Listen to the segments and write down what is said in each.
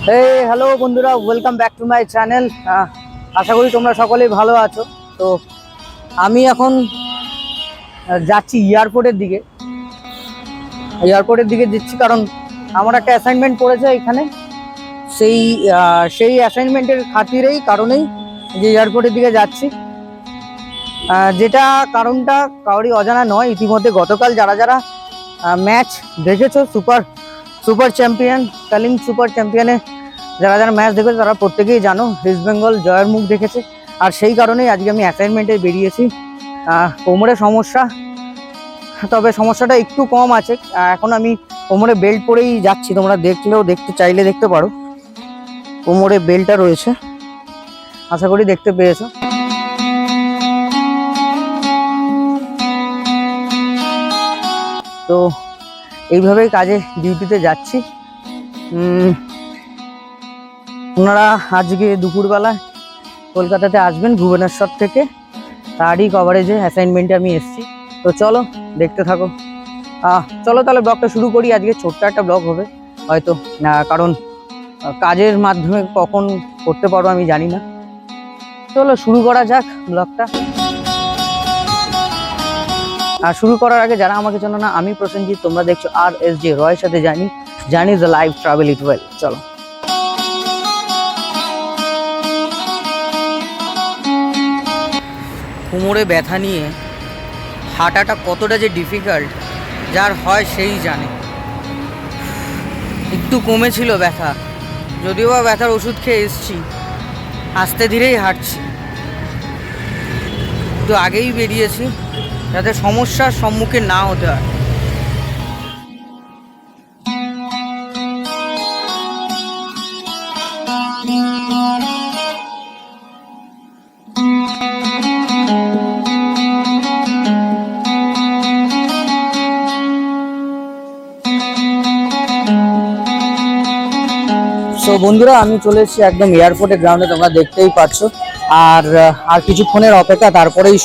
Hello বন্ধুরা, welcome back to my channel. আশা করি তোমরা সকলেই ভালো আছো। তো আমি এখন যাচ্ছি এয়ারপোর্টের দিকে যাচ্ছি, কারণ আমার একটা অ্যাসাইনমেন্ট পড়েছে এখানে। সেই অ্যাসাইনমেন্টের কারণেই যে এয়ারপোর্টের দিকে যাচ্ছি, যেটা কারণটা কারোরই অজানা নয়। ইতিমধ্যে গতকাল যারা যারা ম্যাচ দেখেছো, সুপার চ্যাম্পিয়ন কালিং সুপার চ্যাম্পিয়নে যারা যারা ম্যাচ দেখেছে তারা প্রত্যেকেই জানো ইস্ট বেঙ্গল জয়ের মুখ দেখেছে। আর সেই কারণেই আজকে আমি অ্যাসাইনমেন্টে বেরিয়েছি। কোমরে সমস্যা, তবে সমস্যাটা একটু কম আছে। এখন আমি কোমরে বেল্ট পরেই যাচ্ছি, তোমরা দেখতে চাইলে দেখতে পারো। কোমরে বেল্টটা রয়েছে, আশা করি দেখতে পেয়েছো। তো এইভাবেই কাজে ডিউটিতে যাচ্ছি। ওনারা আজকে দুপুরবেলা কলকাতাতে আসবেন ভুবনেশ্বর থেকে, তারই কভারেজে অ্যাসাইনমেন্টে আমি এসেছি। তো চলো দেখতে থাকো। চলো তাহলে ব্লগটা শুরু করি। আজকে ছোট্ট একটা ব্লগ হবে হয়তো, কারণ কাজের মাধ্যমে কখন করতে পারবো আমি জানি না। চলো শুরু করা যাক ব্লগটা। আর শুরু করার আগে যারা আমাকে জানো না, আমি প্রসেনজিৎ, তোমরা দেখছো RSJ রয়ের সাথে journey the life travel it well. চলো। কোমরে ব্যথা নিয়ে হাঁটাটা কতটা যে ডিফিকাল্ট, যার হয় সেই জানে। একটু কমেছিল ব্যথা, যদিও বা ব্যথার ওষুধ খেয়ে এসছি, আস্তে ধীরেই হাঁটছি। একটু আগেই বেরিয়েছি যাতে সমস্যার সম্মুখীন না হতে হয়। তো বন্ধুরা, আমি চলে এসেছি একদম এয়ারপোর্টের গ্রাউন্ডে, তোমরা দেখতেই পাচ্ছ। আর কিছুক্ষণের অপেক্ষা, তারপরেই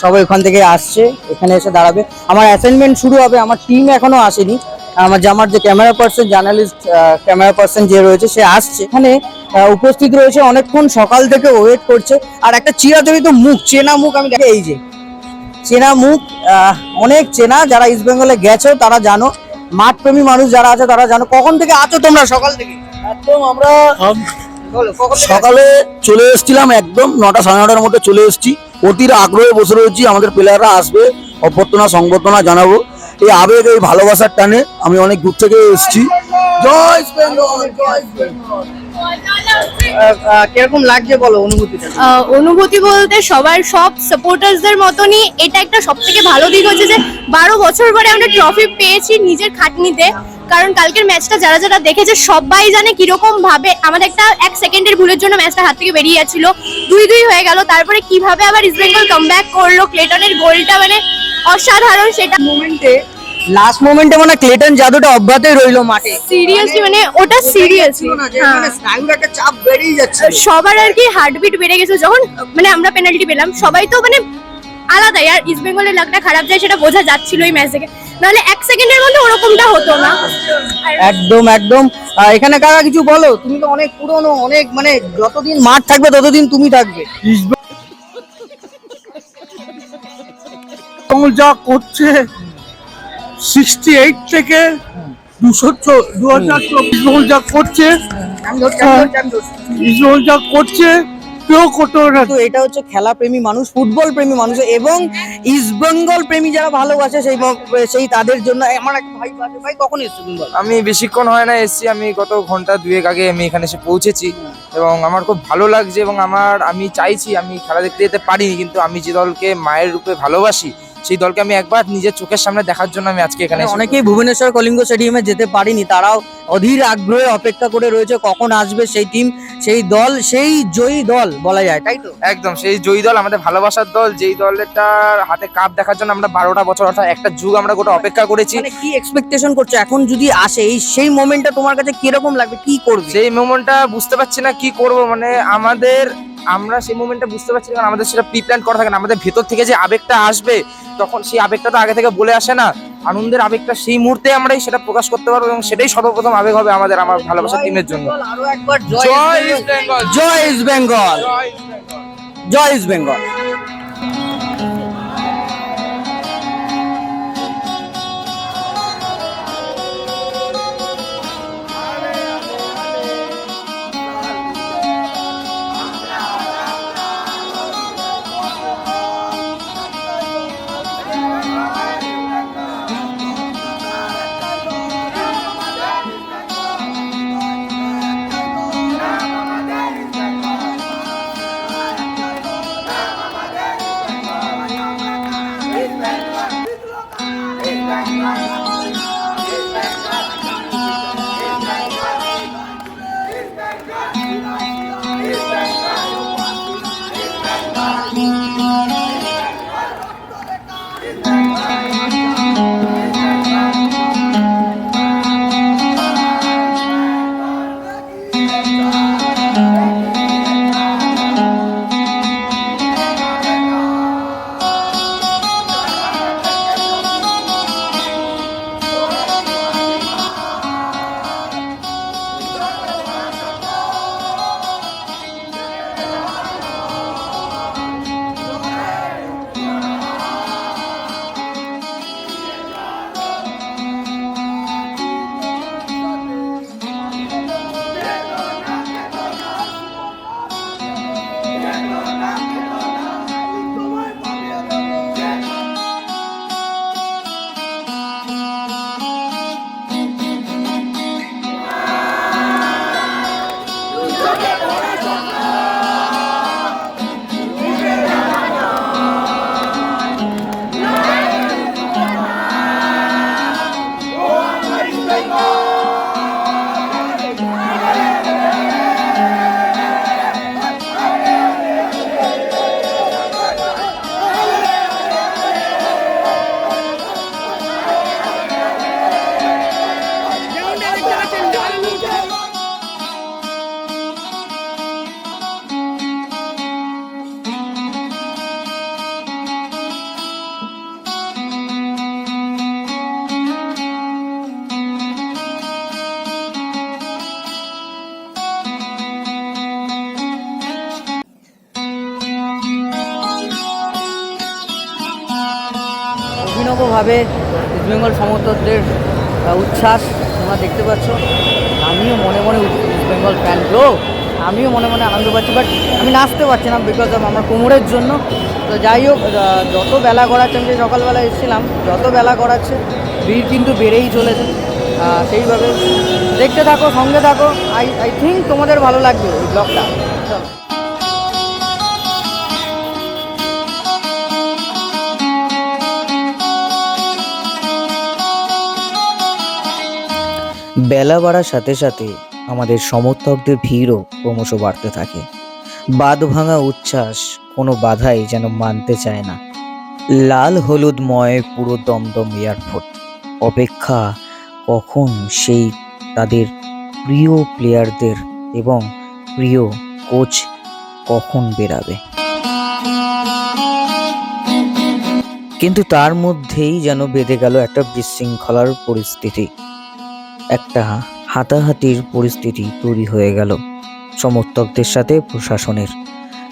সবাই ওখান থেকে আসছে, এখানে এসে দাঁড়াবে। আমার অ্যাসাইনমেন্ট শুরু হবে। আমার টিম এখনো আসেনি। আমার যে camera person, journalist camera person যে রয়েছে, সে আসছে। এখানে উপস্থিত রয়েছে, অনেকক্ষণ সকাল থেকে ওয়েট করছে। আর একটা চিরাচরিত মুখ, চেনা মুখ আমি দেখি, এই যে চেনা মুখ, অনেক চেনা। যারা ইস্ট বেঙ্গলে গেছো তারা জানো, মাঠপ্রেমী মানুষ যারা আছে তারা জানো। কখন থেকে আছো তোমরা? সকাল থেকে একদম আমরা সকালে চলে এসেছিলাম, একদম 9টা 9:30টার মধ্যে চলে এসেছি। অতির আগ্রহে বসে রয়েছি, আমাদের প্লেয়াররা আসবে, অভ্যর্থনা সংবর্ধনা জানাবো। এই আবেগ, এই ভালোবাসার টানে আমি অনেক দূর থেকে এসেছি। জয় ইস্ট বেঙ্গল, জয় ইস্ট বেঙ্গল। কিরকম লাগছে বলো অনুভূতিটা? অনুভূতি বলতে সব সাপোর্টার্সদের মতনই এটা একটা সব থেকে ভালো দিক হচ্ছে যে 12 বছর পরে আমরা ট্রফি পেয়েছি নিজের খাটনিতে। কারণ কালকের ম্যাচটা যারা যারা দেখেছে সবাই জানে কিরকম ভাবে আমাদের এক সেকেন্ডের ভুলের জন্য ম্যাচটা হাত থেকে বেরিয়ে যাচ্ছিল, 2-2 হয়ে গেল। তারপরে কিভাবে আবার ইস্ট বেঙ্গল কামব্যাক করলো, ক্লেটনের গোলটা মানে অসাধারণ। সেটা লাস্ট মোমেন্টে মানে ক্লেটন জাদুটা অব্যাহতই রইলো মাঠে। সিরিয়াসলি মানে ওটা সিরিয়াসলি একটা চাপ বেড়েই যাচ্ছে সবার, আর কি হার্টবিট বেড়ে গেছে যখন মানে আমরা পেনাল্টি পেলাম। সবাই তো মানে আলাদাই। আর ইস্ট বেঙ্গলের লাকটা খারাপ যায় সেটা বোঝা যাচ্ছিল এই ম্যাচ থেকে, নাহলে 1 সেকেন্ডের মধ্যে ওরকমটা হতো না। একদম। এখানে কাকা কিছু বলো, তুমি তো অনেক পুরনো, অনেক মানে যতদিন মাঠ থাকবে ততদিন তুমি থাকবে। যা করছে 68 থেকে 2024 যা করছে, যা করছে কেউ করতে পারে না। তো এটা হচ্ছে খেলা প্রেমী মানুষ, ফুটবল প্রেমী মানুষ, এবং ইস্ট বেঙ্গল প্রেমী যারা ভালোবাসে সেই তাদের জন্য। আমার এক ভাই আছে। ভাই কখন এসছো তুমি? আমি বেশিক্ষণ হয় না এসেছি, আমি গত ঘন্টা 2 আগে আমি এখানে এসে পৌঁছেছি এবং আমার খুব ভালো লাগছে। এবং আমি চাইছি, আমি খেলা দেখতে যেতে পারিনি, কিন্তু আমি যে দলকে মায়ের রূপে ভালোবাসি সেই দলকে আমি একবার নিজের চোখের সামনে দেখার জন্য আমি আজকে এখানে। অনেকেই ভুবনেশ্বর কলিঙ্গ স্টেডিয়ামে যেতে পারিনি, তারাও অধীর আগ্রহে অপেক্ষা করে রয়েছে কখন আসবে সেই টিম, সেই দল, সেই জয়ী দল বলা যায়, তাই তো? একদম সেই জয়ী দল, আমাদের ভালোবাসার দল, যেই দলটার হাতে কাপ দেখার জন্য আমরা 12টা বছর, অর্থাৎ একটা যুগ আমরা গোটা অপেক্ষা করেছি। মানে কি এক্সপেকটেশন করছো এখন যদি আসে? সেই মোমেন্টটা তোমার কাছে কিরকম লাগবে, কি করবে? সেই মোমেন্টটা বুঝতে পারছি না কি করব। মানে আমরা সেই মোমেন্টটা বুঝতে পারছি না, কারণ আমাদের সেটা প্রি প্ল্যান করা থাকে না। আমাদের ভেতর থেকে যে আবেগটা আসবে, তখন সেই আবেগটা তো আগে থেকে বলে আসে না। আনন্দের আবেগটা সেই মুহূর্তে আমরাই সেটা প্রকাশ করতে পারবো, এবং সেটাই সর্বপ্রথম আবেগ হবে আমাদের, আমার ভালোবাসার টিমের জন্য। আরো একবার জয় ইস্ট বেঙ্গল, জয় ইস্ট বেঙ্গল, জয় ইস্ট বেঙ্গল। অভিনবভাবে ইস্টবেঙ্গল সমর্থকদের উচ্ছ্বাস তোমরা দেখতে পাচ্ছ। আমিও মনে মনে ইস্টবেঙ্গল ফ্যান ব্রো, আমিও মনে মনে আনন্দ পাচ্ছি, বাট আমি নাচতে পারছি না বিকজ অফ আমার কোমরের জন্য। তো যাই হোক, যত বেলা গড়াচ্ছে, আমি যে সকালবেলা এসেছিলাম, যত বেলা গড়াচ্ছে ভিড় কিন্তু বেড়েই চলেছে। সেইভাবে দেখতে থাকো, সঙ্গে থাকো। আই থিঙ্ক তোমাদের ভালো লাগবে এই ব্লগটা। চলো। বেলা বাড়ার সাথে সাথে আমাদের সমর্থকদের ভিড়ও ক্রমশ বাড়তে থাকে। বাঁধ ভাঙা উচ্ছ্বাস কোনো বাধাই যেন মানতে চায় না। লাল হলুদময় পুরো দমদম এয়ারপোর্ট, অপেক্ষা কখন সেই তাদের প্রিয় প্লেয়ারদের এবং প্রিয় কোচ কখন বেরাবে। কিন্তু তার মধ্যেই যেন বেঁধে গেল একটা বিশৃঙ্খলার পরিস্থিতি, একটা হাতাহাতির পরিস্থিতি তৈরি হয়ে গেল সমর্থকদের সাথে প্রশাসনের।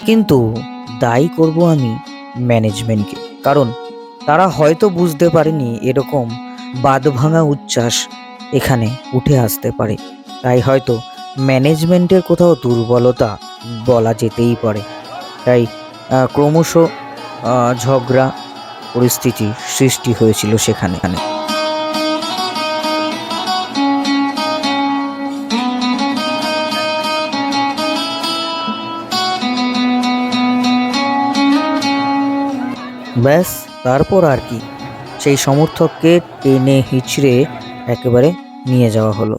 কিন্তু দায়ী করব আমি ম্যানেজমেন্টকে, কারণ তারা হয়তো বুঝতে পারেনি এরকম বাঁধভাঙা উচ্ছ্বাস এখানে উঠে আসতে পারে। তাই হয়তো ম্যানেজমেন্টের কোথাও দুর্বলতা বলা যেতেই পারে। তাই ক্রমশ ঝগড়া পরিস্থিতি সৃষ্টি হয়েছিল সেখানে। ব্যাস, তারপর আর কি, সেই সমর্থককে টেনে হিচড়ে একেবারে নিয়ে যাওয়া হলো।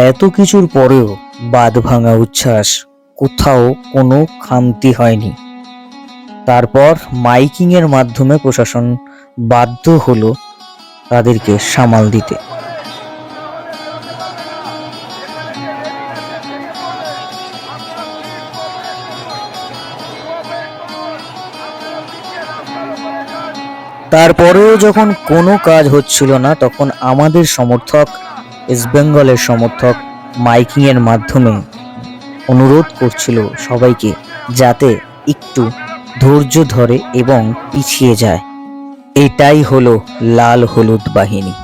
এত কিছুর পরেও বাঁধ ভাঙা উচ্ছ্বাস, কোথাও কোনো খামতি হয়নি। তারপর মাইকিং এর মাধ্যমে প্রশাসন বাধ্য হলো তাদেরকে সামাল দিতে। তারপরেও যখন কোনো কাজ হচ্ছিল না, তখন আমাদের সমর্থক, ইস্ট বেঙ্গলের সমর্থক মাইকিং এর মাধ্যমে অনুরোধ করছিল সবাইকে যাতে একটু ধৈর্য ধরে এবং পিছিয়ে যায়। এটাই হলো লাল হলুদ বাহিনী।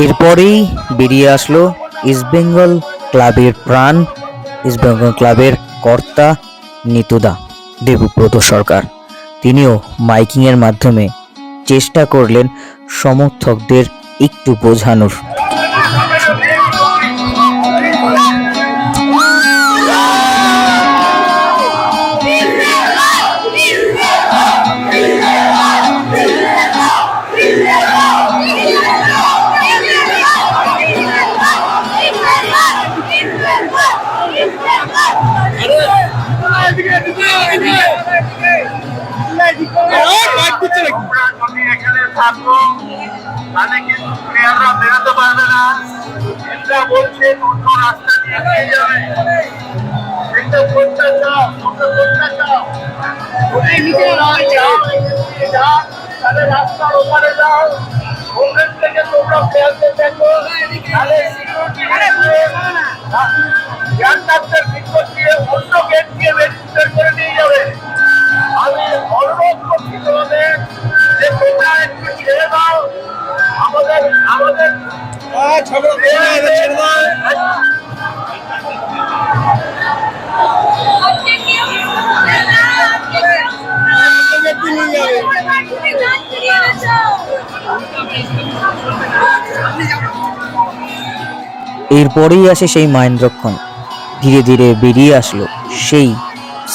এরপরেই বেরিয়ে আসলো ইস্ট বেঙ্গল ক্লাবের প্রাণ, ইস্ট বেঙ্গল ক্লাবের কর্তা নিতুদা দেবব্রত সরকার। তিনিও মাইকিং এর মাধ্যমে চেষ্টা করলেন সমর্থকদের একটু বোঝানোর। এখানে থাকবো তাহলে কিন্তু প্লেয়াররা বেরোতে পারবে না। এটা বলছে অন্য রাস্তা দিয়ে নিয়ে যাবে, এটা করতে চাও, তোমরা করতে চাও, তাহলে রাস্তার ওপারে যাও, ওখান থেকে তোমরা প্লেয়ারদের দেখো, তাহলে সিকিউরিটি বিপদ দিয়ে অন্য গেট দিয়ে রেজিস্টার করে নিয়ে যাবে। আমি অনুরোধ করছি তোমাদের যে তোমরা একটু ছেড়ে দাও, আমাদের এরপরেই আসে সেই মাহেন্দ্রক্ষণ। ধীরে ধীরে বেরিয়ে আসলো সেই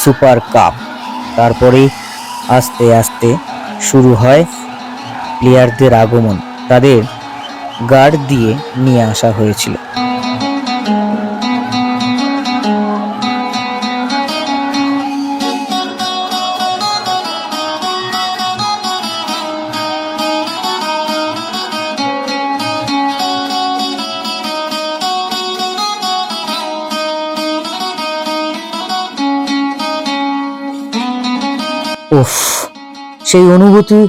সুপার কাপ। তারপরে আস্তে আস্তে শুরু হয় প্লেয়ারদের আগমন। তাদের গার্ড দিয়ে নিয়ে আসা হয়েছিল। উফ, সেই অনুভূতি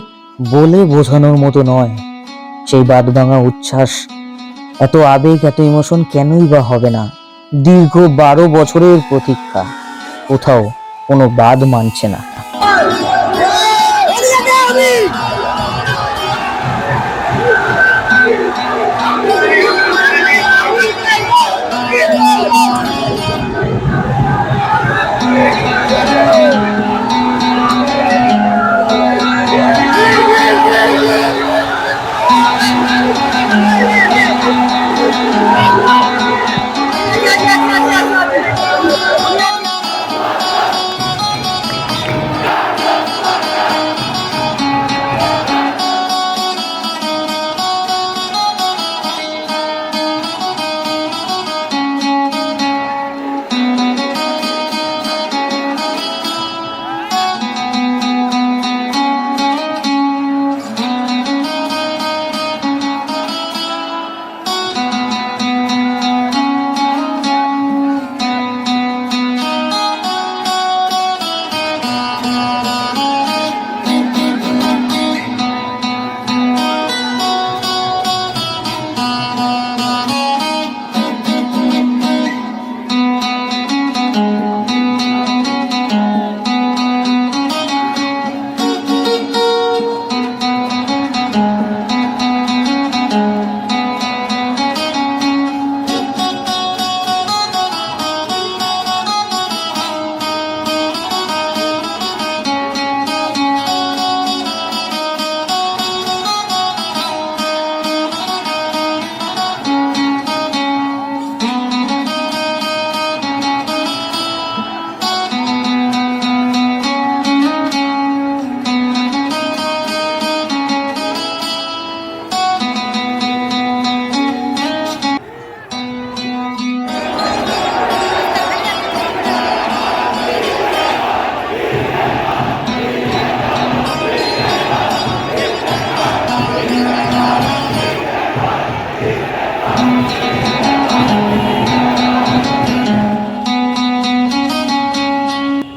বলে বোঝানোর মতো নয়। সেই বাঁধভাঙা উচ্ছ্বাস, এত আবেগ, এত ইমোশন কেনই বা হবে না? দীর্ঘ 12 বছরের প্রতীক্ষা, কোথাও কোনো বাদ মানছে না।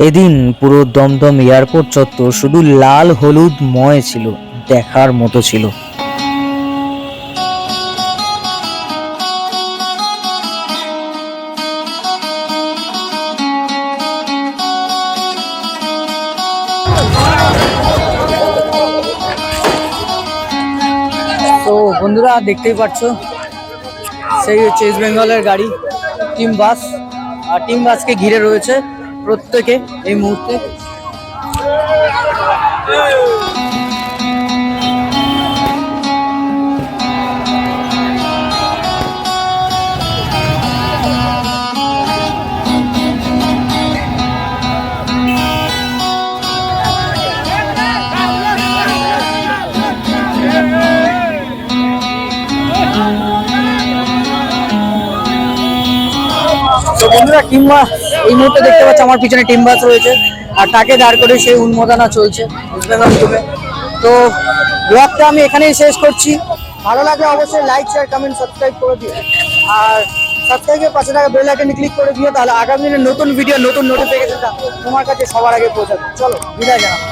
এদিন পুরো দমদম এয়ারপোর্ট চত্বর শুধু লাল হলুদ ময় ছিল, দেখার মতো ছিল। তো বন্ধুরা দেখতেই পাচ্ছ, সেই হচ্ছে ইস্ট বেঙ্গলের গাড়ি টিম বাস, আর টিম বাসকে ঘিরে রয়েছে প্রত্যেকে এই মুহূর্তে। তো বন্ধুরা টিম বাস এই মুহূর্তে দেখতে পাচ্ছ, আমার পিছনে টিম বাস রয়েছে আর তাকে দাঁড় করে সেই উন্মোদনা চলছে ইস্ট বেঙ্গল টিমে। তো ব্লগটা আমি এখানেই শেষ করছি। ভালো লাগলে অবশ্যই লাইক শেয়ার কমেন্ট সাবস্ক্রাইব করে দিও, আর সাবস্ক্রাইবের পাশে থাকা বেল আইকনে ক্লিক করে দিও, তাহলে আগামী দিনে নতুন ভিডিও নতুন নোটিফিকেশনটা তোমার কাছে সবার আগে পৌঁছাবে। চলো বিদায় জানাবো।